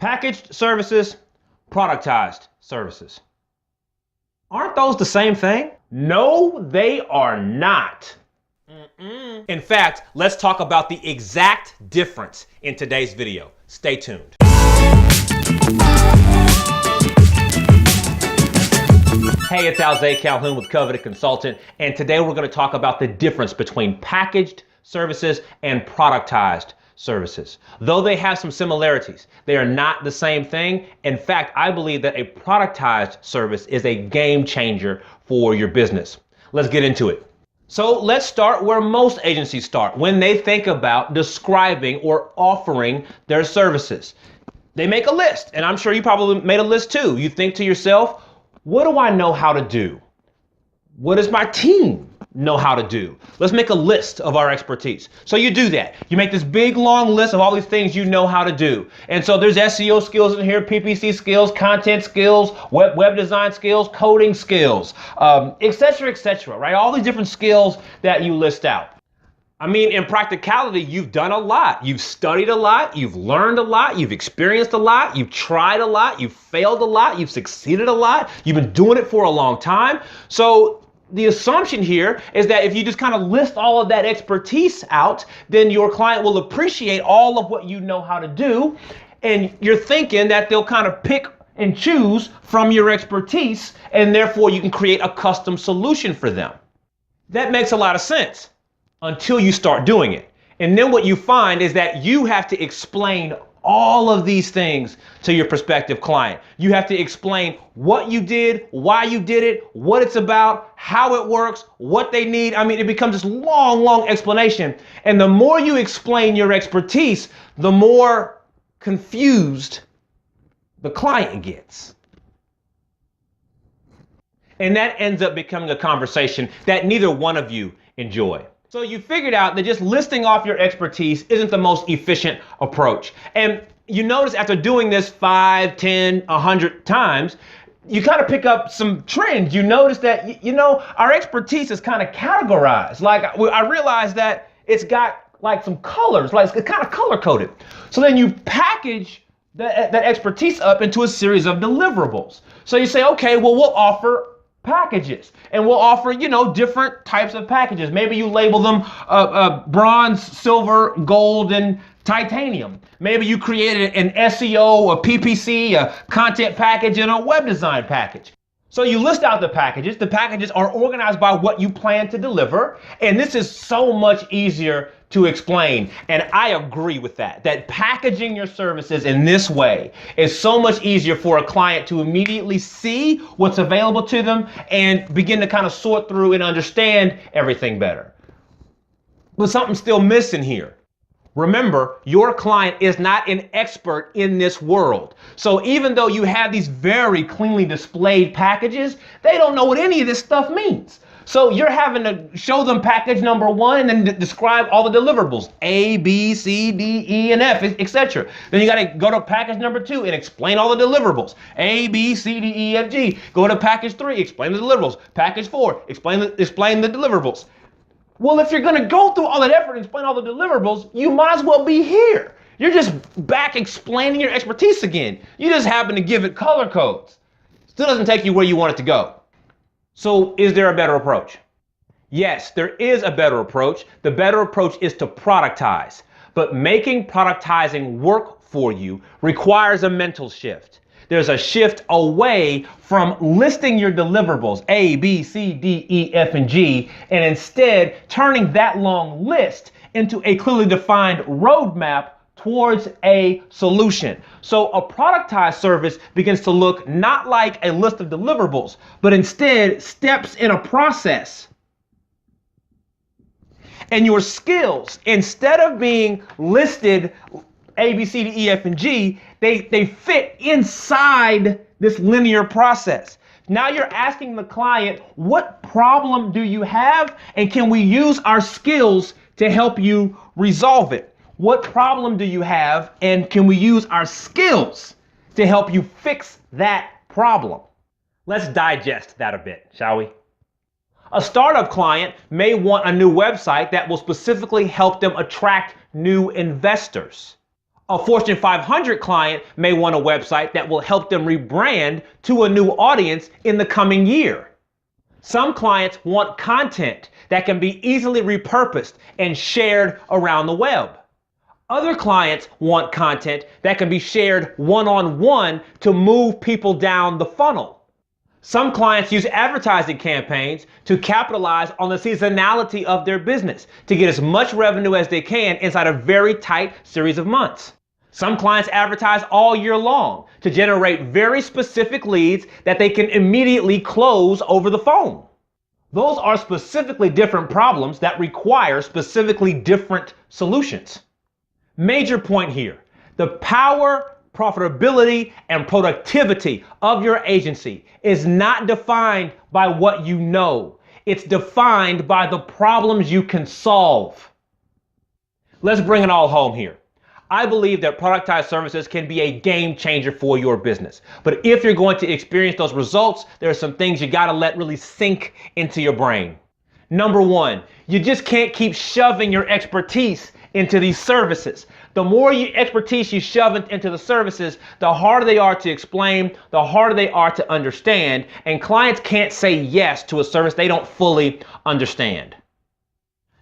Packaged services, productized services. Aren't those the same thing? No, they are not. In fact, let's talk about the exact difference in today's video. Stay tuned. Hey, it's Alzay Calhoun with Coveted Consultant, and today we're going to talk about the difference between packaged services and productized services. Though they have some similarities, they are not the same thing. In fact, I believe that a productized service is a game changer for your business. Let's get into it. So let's start where most agencies start when they think about describing or offering their services. They make a list, and I'm sure you probably made a list too. You think to yourself, what do I know how to do? What does my team know how to do? Let's make a list of our expertise. So you do that. You make this big long list of all these things you know how to do. And so there's SEO skills in here, PPC skills, content skills, web design skills, coding skills, et cetera, right? All these different skills that you list out. I mean, in practicality, you've done a lot. You've studied a lot. You've learned a lot. You've experienced a lot. You've tried a lot. You've failed a lot. You've succeeded a lot. You've been doing it for a long time. So the assumption here is that if you just kind of list all of that expertise out, then your client will appreciate all of what you know how to do. And you're thinking that they'll kind of pick and choose from your expertise, and therefore you can create a custom solution for them. That makes a lot of sense until you start doing it. And then what you find is that you have to explain all of these things to your prospective client. You have to explain what you did, why you did it, what it's about, how it works, what they need. I mean, it becomes this long explanation. And the more you explain your expertise, the more confused the client gets. And that ends up becoming a conversation that neither one of you enjoy. So you figured out that just listing off your expertise isn't the most efficient approach. And you notice after doing this 5, 10, 100 times, you kind of pick up some trends. You notice that, our expertise is kind of categorized. Like I realized that it's got like some colors, like it's kind of color coded. So then you package that expertise up into a series of deliverables. So you say, okay, well, we'll offer packages, and we'll offer, different types of packages. Maybe you label them bronze, silver, gold, and titanium. Maybe you created an SEO, a PPC, a content package, and a web design package. So you list out the packages. The packages are organized by what you plan to deliver, and this is so much easier to explain. And I agree with that packaging your services in this way is so much easier for a client to immediately see what's available to them and begin to kind of sort through and understand everything better. But something's still missing here. Remember, your client is not an expert in this world. So even though you have these very cleanly displayed packages, they don't know what any of this stuff means. So you're having to show them package number 1 and then describe all the deliverables, A, B, C, D, E, and F, etc. Then you got to go to package number 2 and explain all the deliverables, A, B, C, D, E, F, G. Go to package 3, explain the deliverables. Package 4, explain the deliverables. Well, if you're going to go through all that effort and explain all the deliverables, you might as well be here. You're just back explaining your expertise again. You just happen to give it color codes. Still doesn't take you where you want it to go. So is there a better approach? Yes, there is a better approach. The better approach is to productize. But making productizing work for you requires a mental shift. There's a shift away from listing your deliverables, A, B, C, D, E, F, and G, and instead turning that long list into a clearly defined roadmap towards a solution. So a productized service begins to look not like a list of deliverables, but instead steps in a process. And your skills, instead of being listed A, B, C, D, E, F, and G, they fit inside this linear process. Now you're asking the client, what problem do you have? And can we use our skills to help you resolve it? What problem do you have? And can we use our skills to help you fix that problem? Let's digest that a bit, shall we? A startup client may want a new website that will specifically help them attract new investors. A Fortune 500 client may want a website that will help them rebrand to a new audience in the coming year. Some clients want content that can be easily repurposed and shared around the web. Other clients want content that can be shared one-on-one to move people down the funnel. Some clients use advertising campaigns to capitalize on the seasonality of their business to get as much revenue as they can inside a very tight series of months. Some clients advertise all year long to generate very specific leads that they can immediately close over the phone. Those are specifically different problems that require specifically different solutions. Major point here, the power, profitability, and productivity of your agency is not defined by what you know. It's defined by the problems you can solve. Let's bring it all home here. I believe that productized services can be a game changer for your business. But if you're going to experience those results, there are some things you gotta let really sink into your brain. Number one, you just can't keep shoving your expertise into these services. The more expertise you shove into the services, the harder they are to explain, the harder they are to understand, and clients can't say yes to a service they don't fully understand.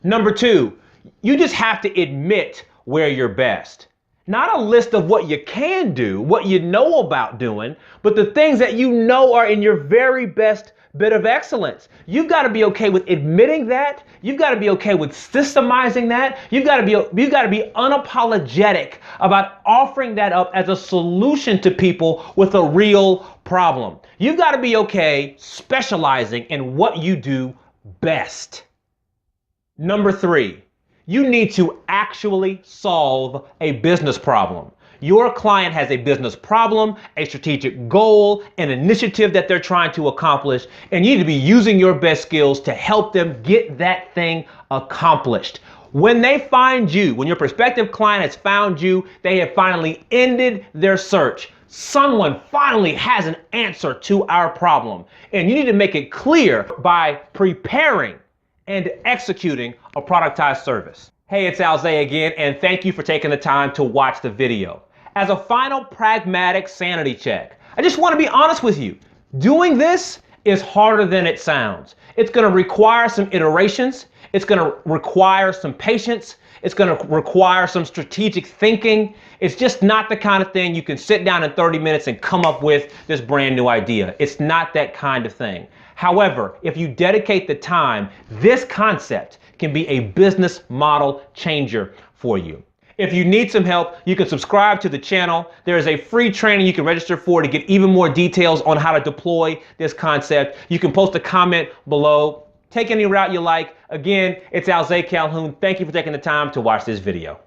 Number two, you just have to admit where you're best. Not a list of what you can do, what you know about doing, but the things that you know are in your very best bit of excellence. You've got to be okay with admitting that. You've got to be okay with systemizing that. You've got to be unapologetic about offering that up as a solution to people with a real problem. You've got to be okay specializing in what you do best. Number three, you need to actually solve a business problem. Your client has a business problem, a strategic goal, an initiative that they're trying to accomplish, and you need to be using your best skills to help them get that thing accomplished. When they find you, when your prospective client has found you, they have finally ended their search. Someone finally has an answer to our problem, and you need to make it clear by preparing and executing a productized service. Hey, it's Alzay again, and thank you for taking the time to watch the video. As a final pragmatic sanity check, I just want to be honest with you. Doing this is harder than it sounds. It's going to require some iterations. It's going to require some patience. It's going to require some strategic thinking. It's just not the kind of thing you can sit down in 30 minutes and come up with this brand new idea. It's not that kind of thing. However, if you dedicate the time, this concept can be a business model changer for you. If you need some help, you can subscribe to the channel. There is a free training you can register for to get even more details on how to deploy this concept. You can post a comment below. Take any route you like. Again, it's Alzay Calhoun. Thank you for taking the time to watch this video.